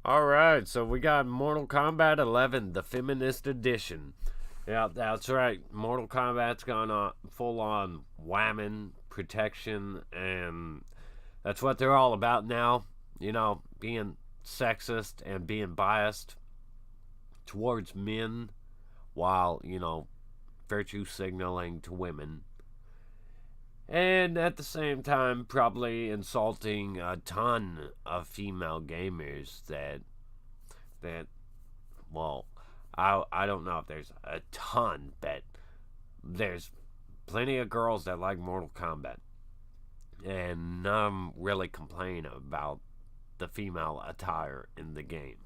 Alright, so we got Mortal Kombat 11, the Feminist Edition. Yeah, that's right. Mortal Kombat's gone on full on whammon, protection, and that's what they're all about now. You know, being sexist and being biased towards men while, virtue signaling to women. And at the same time, probably insulting a ton of female gamers that well, I don't know if there's a ton, but there's plenty of girls that like Mortal Kombat. And none really complain about the female attire in the game.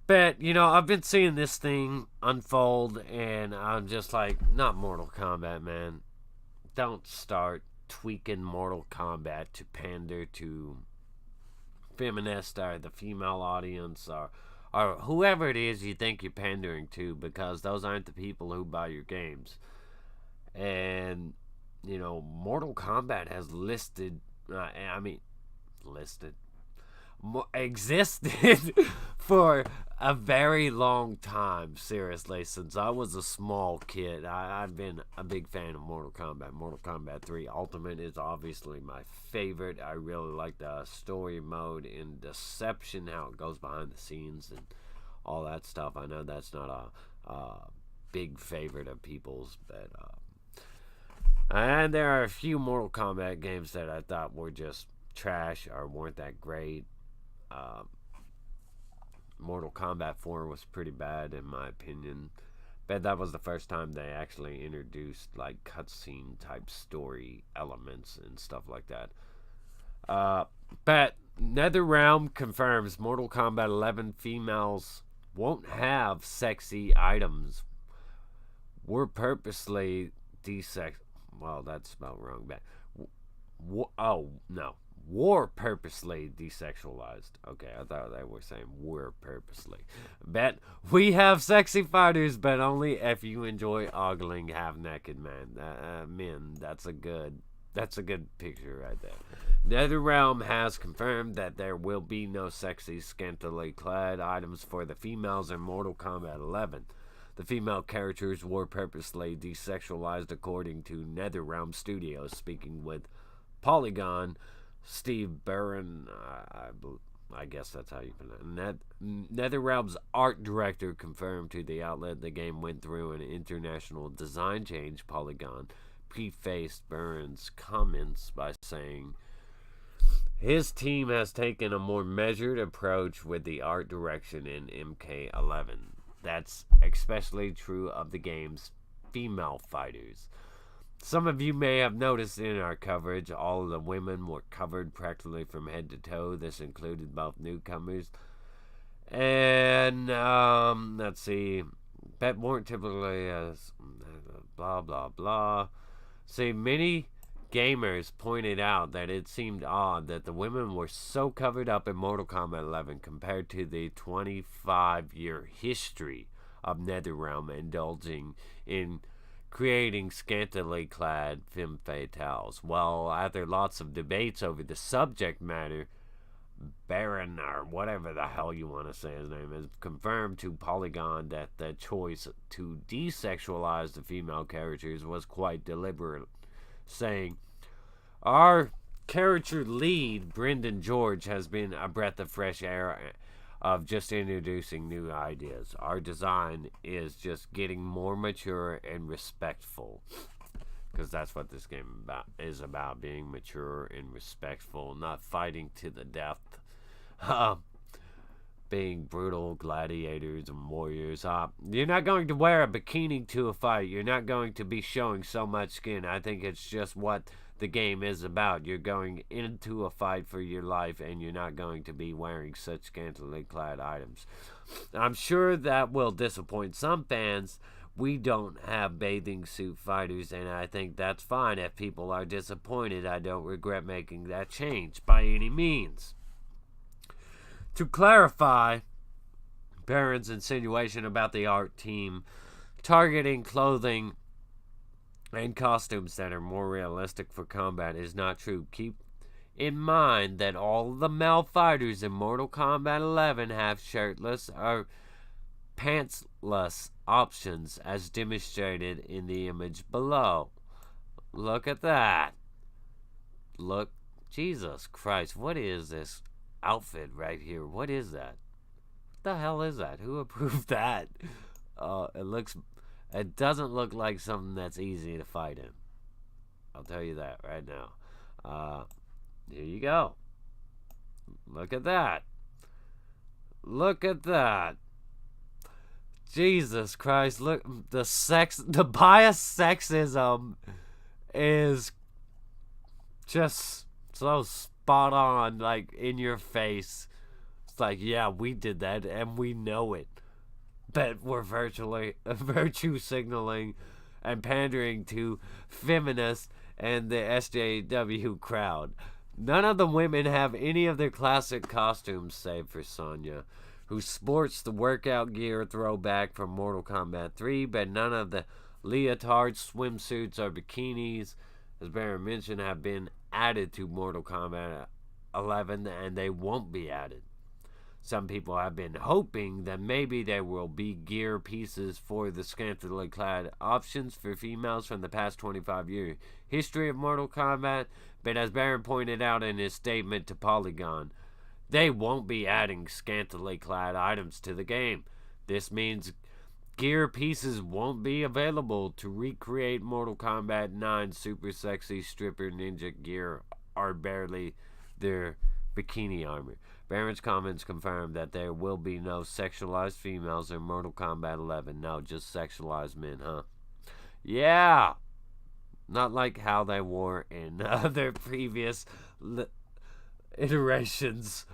But, I've been seeing this thing unfold, and I'm just like, not Mortal Kombat, man. Don't start tweaking Mortal Kombat to pander to feminist or the female audience or whoever it is you think you're pandering to, because those aren't the people who buy your games. And, Mortal Kombat has existed for a very long time, seriously. Since I was a small kid, I've been a big fan of Mortal Kombat. Mortal Kombat 3 Ultimate is obviously my favorite. I really like the story mode in Deception, how it goes behind the scenes and all that stuff. I know that's not a big favorite of people's, but and there are a few Mortal Kombat games that I thought were just trash or weren't that great. Mortal Kombat 4 was pretty bad in my opinion, but that was the first time they actually introduced like cutscene type story elements and stuff like that. But NetherRealm confirms Mortal Kombat 11 females won't have sexy items. We're purposely well, that's spelled wrong, but oh no, war purposely desexualized. Okay, I thought they were saying we're purposely. But we have sexy fighters, but only if you enjoy ogling half-naked men. That's a good picture right there. NetherRealm has confirmed that there will be no sexy, scantily clad items for the females in Mortal Kombat 11. The female characters were purposely desexualized, according to NetherRealm Studios, speaking with Polygon. Steve Barron, I guess that's how you pronounce it. NetherRealm's art director confirmed to the outlet the game went through an international design change. Polygon prefaced Barron's comments by saying his team has taken a more measured approach with the art direction in MK11. That's especially true of the game's female fighters. Some of you may have noticed in our coverage, all of the women were covered practically from head to toe. This included both newcomers and, let's see, but weren't typically as blah, blah, blah. See, many gamers pointed out that it seemed odd that the women were so covered up in Mortal Kombat 11 compared to the 25-year history of NetherRealm indulging in creating scantily clad femme fatales. Well, after lots of debates over the subject matter, Baron, or whatever the hell you want to say his name is, confirmed to Polygon that the choice to desexualize the female characters was quite deliberate, saying, "Our character lead, Brendan George, has been a breath of fresh air of just introducing new ideas. Our design is just getting more mature and respectful." Because that's what this game is about, being mature and respectful, not fighting to the death. Being brutal gladiators and warriors. You're not going to wear a bikini to a fight. You're not going to be showing so much skin. I think it's just what the game is about. You're going into a fight for your life, and you're not going to be wearing such scantily clad items. I'm sure that will disappoint some fans. We don't have bathing suit fighters, and I think that's fine. If people are disappointed, I don't regret making that change by any means. To clarify Barron's insinuation about the art team targeting clothing and costumes that are more realistic for combat is not true. Keep in mind that all the male fighters in Mortal Kombat 11 have shirtless or pantsless options as demonstrated in the image below. Look at that. Look, Jesus Christ, what is this outfit right here? What is that? What the hell is that? Who approved that? It doesn't look like something that's easy to fight in. I'll tell you that right now. Here you go. Look at that. Look at that. Jesus Christ, look, the biased sexism is just so spot on, like, in your face. It's like, yeah, we did that and we know it. But we're virtue signaling and pandering to feminists and the SJW crowd. None of the women have any of their classic costumes save for Sonya, who sports the workout gear throwback from Mortal Kombat 3, but none of the leotards, swimsuits, or bikinis, as Baron mentioned, have been added to Mortal Kombat 11, and they won't be added. Some people have been hoping that maybe there will be gear pieces for the scantily clad options for females from the past 25-year history of Mortal Kombat, but as Baron pointed out in his statement to Polygon, they won't be adding scantily clad items to the game. This means gear pieces won't be available to recreate Mortal Kombat 9 super sexy stripper ninja gear or barely their bikini armor. Baron's comments confirm that there will be no sexualized females in Mortal Kombat 11. No, just sexualized men, huh? Yeah! Not like how they wore in their previous iterations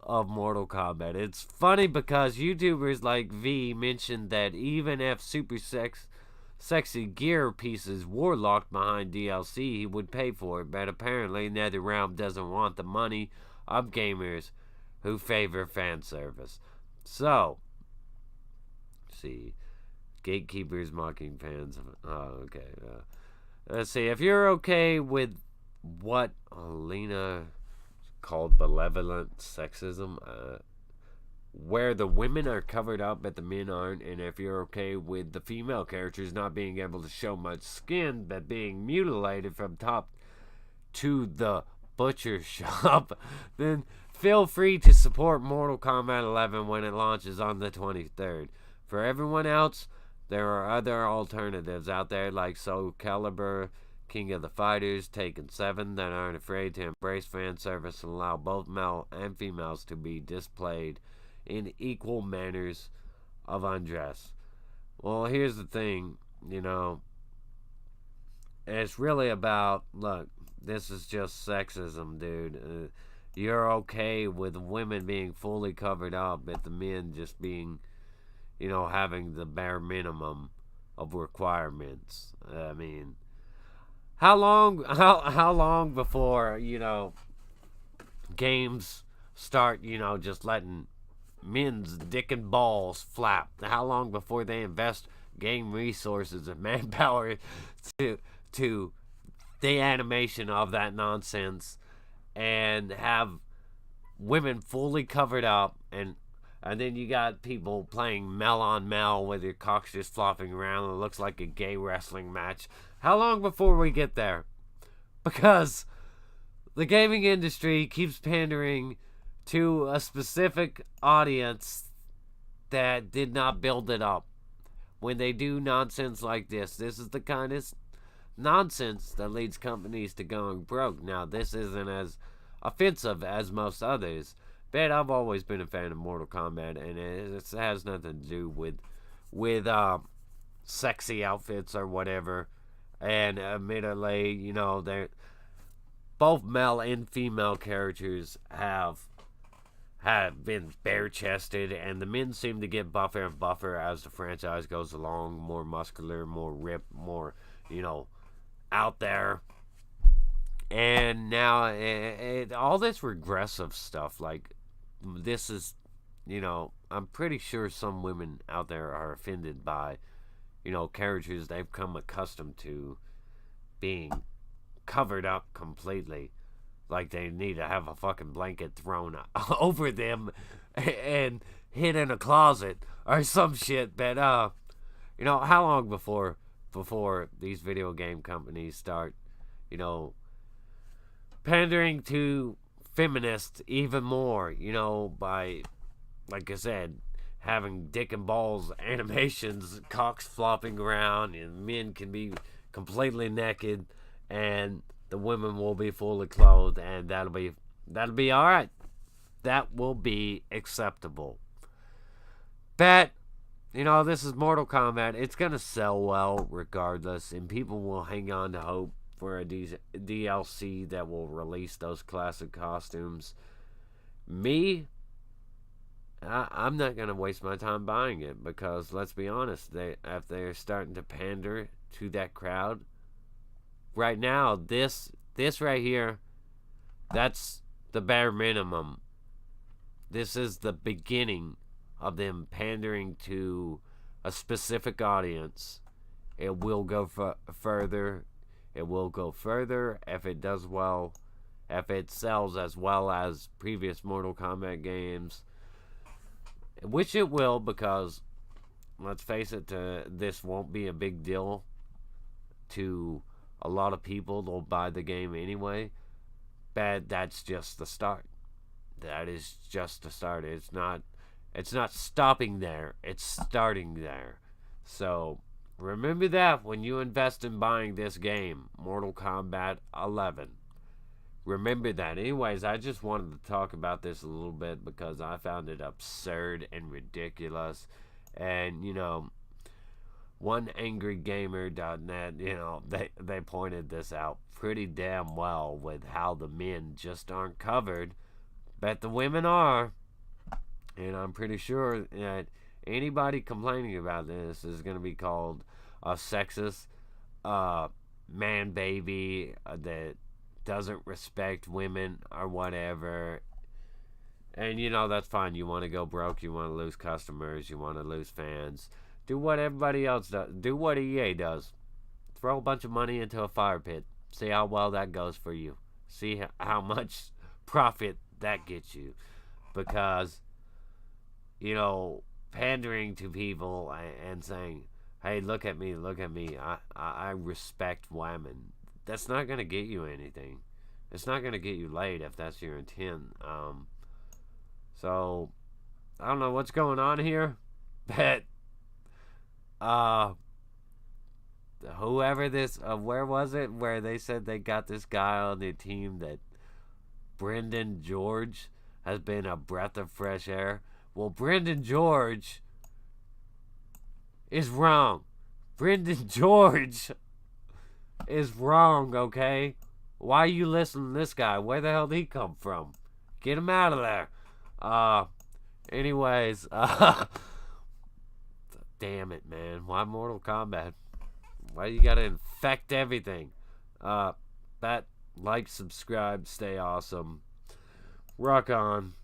of Mortal Kombat. It's funny because YouTubers like V mentioned that even if super sexy gear pieces were locked behind DLC, he would pay for it, but apparently NetherRealm doesn't want the money of gamers who favor fan service. So, see, gatekeepers mocking fans. Oh, okay. Let's see. If you're okay with what Alina called benevolent sexism, where the women are covered up but the men aren't, and if you're okay with the female characters not being able to show much skin but being mutilated from top to the butcher shop, then feel free to support Mortal Kombat 11 when it launches on the 23rd. For everyone else, there are other alternatives out there like Soul Calibur, King of the Fighters, Taken 7 that aren't afraid to embrace fan service and allow both male and females to be displayed in equal manners of undress. Well, here's the thing, it's really about, look, this is just sexism, dude. You're okay with women being fully covered up, but the men just being, having the bare minimum of requirements. I mean, how long before, games start, just letting men's dick and balls flap? How long before they invest game resources and manpower to the animation of that nonsense and have women fully covered up, and then you got people playing male on male with your cocks just flopping around. It looks like a gay wrestling match. How long before we get there? Because the gaming industry keeps pandering to a specific audience that did not build it up. When they do nonsense like this is the kind of nonsense that leads companies to going broke. Now, this isn't as offensive as most others, but I've always been a fan of Mortal Kombat, and it has nothing to do with sexy outfits or whatever. And admittedly, they're both male and female characters have been bare-chested, and the men seem to get buffer and buffer as the franchise goes along, more muscular, more ripped, more, out there. And now all this regressive stuff, like, this is, I'm pretty sure some women out there are offended by, characters they've come accustomed to being covered up completely. like they need to have a fucking blanket thrown over them and hid in a closet or some shit. But you know, how long before these video game companies start, you know, pandering to feminists even more, you know, by, like I said, having dick and balls animations, cocks flopping around, and men can be completely naked, and the women will be fully clothed, and that'll be all right. That will be acceptable. But you know, this is Mortal Kombat. It's gonna sell well regardless, and people will hang on to hope for a DLC that will release those classic costumes. Me, I'm not gonna waste my time buying it because let's be honest, if they're starting to pander to that crowd right now, this right here, that's the bare minimum. This is the beginning of them pandering to a specific audience. It will go further. It will go further if it does well, if it sells as well as previous Mortal Kombat games, which it will, because let's face it, this won't be a big deal to a lot of people. They'll buy the game anyway, but that's just the start. That is just the start. It's not stopping there. It's starting there. So remember that when you invest in buying this game, Mortal Kombat 11. Remember that. Anyways, I just wanted to talk about this a little bit because I found it absurd and ridiculous. And, you know, oneangrygamer.net, you know, they pointed this out pretty damn well with how the men just aren't covered, but the women are. And I'm pretty sure that anybody complaining about this is going to be called a sexist, man baby that doesn't respect women or whatever. And, you know, that's fine. You want to go broke. You want to lose customers. You want to lose fans. Do what everybody else does. Do what EA does. Throw a bunch of money into a fire pit. See how well that goes for you. See how much profit that gets you. Because, you know, pandering to people and saying, hey, look at me. I respect women. That's not going to get you anything. It's not going to get you laid if that's your intent. So, I don't know what's going on here, but whoever this, where was it where they said they got this guy on their team that Brendan George has been a breath of fresh air? Well, Brendan George is wrong. Brendan George is wrong, okay? Why are you listening to this guy? Where the hell did he come from? Get him out of there. Anyways, damn it, man. Why Mortal Kombat? Why you gotta infect everything? Like, subscribe, stay awesome. Rock on.